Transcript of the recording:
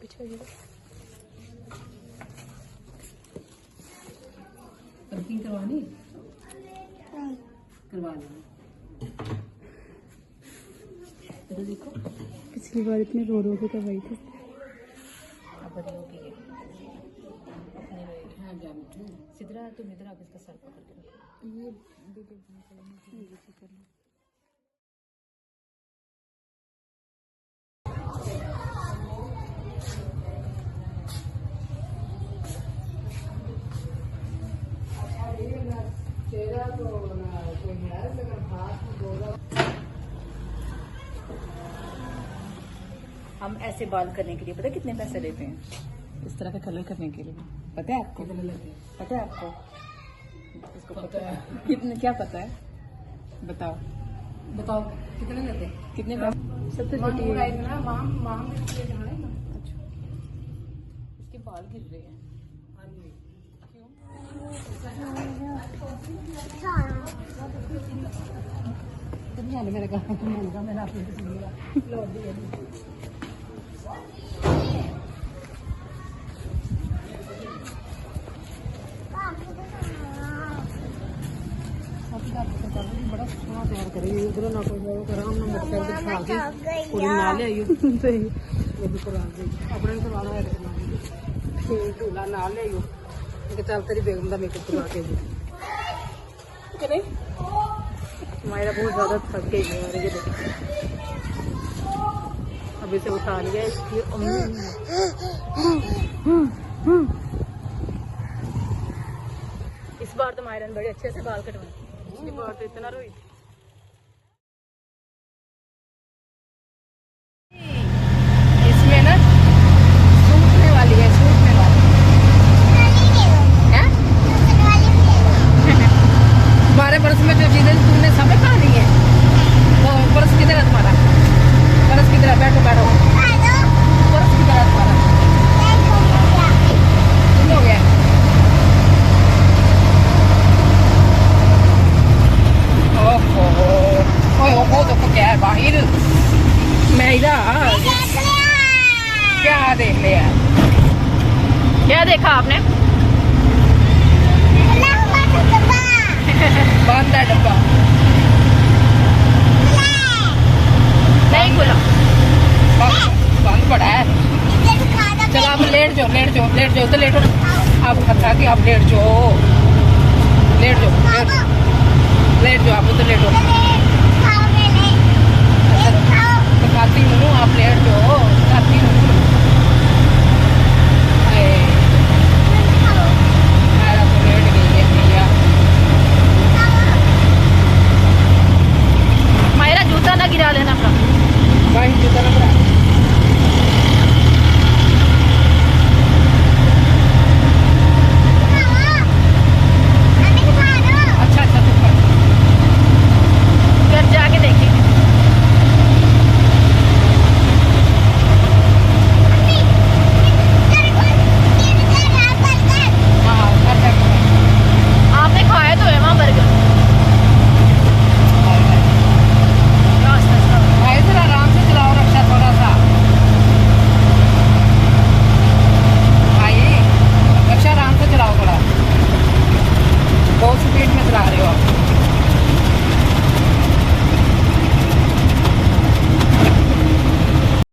पीछे वर्किंग करवानी करवा लेना। तो देखो पिछली बार इतने रो रो के करवाई थी। अब बड़ी होगी ये अपने हाँ जानती हूँ। सिद्धरा तुम इधर आके इसका सर पकड़ के ये कर लो। हम ऐसे बाल करने के लिए पता है कितने पैसे लेते हैं? इस तरह का कलर करने के लिए पता है आपको? पता है आपको? इसको पता है कितने? क्या पता है बताओ बताओ कितने लेते हैं? कितने पैसे? सबसे छोटी है ना माम इसके बाल गिर रहे हैं। क्यों मेरे का मैंने आपको लौट दिया। बड़ा सोना तैयार करेगी उधर ना कोई आराम ना मोटरसाइकिल खा के पूरी ना ले आई सही वो भी करा दे अपने करवाना है झूला ना ले आइयो कि चल तेरी बेगम का मेकअप करवा के नहीं हमारा बहुत ज्यादा थक गई है और ये देखो अभी से उठा लिया इसकी इस बार तो मायरन बड़े अच्छे से बाल कटवाए। पिछली बार तो इतना रोई थी। इसमें ना सूखने वाली है सूखने वाली है हमारे पर्स में जो चीजें तुमने सब खानी है वो पर्स किधर है तुम्हारा? पर्स किधर है? बैठो बैठो पर्स किधर है तुम्हारा? तुम हो गया ओहो तो क्या है बाहर मेरा क्या देख लिया? क्या देखा आपने? बंद है डब्बा नहीं खुला बंद पड़ा है। चलो आप लेट जाओ तो लेटो ना आप खतरा कि आप लेट जाओ आप तो लेटो।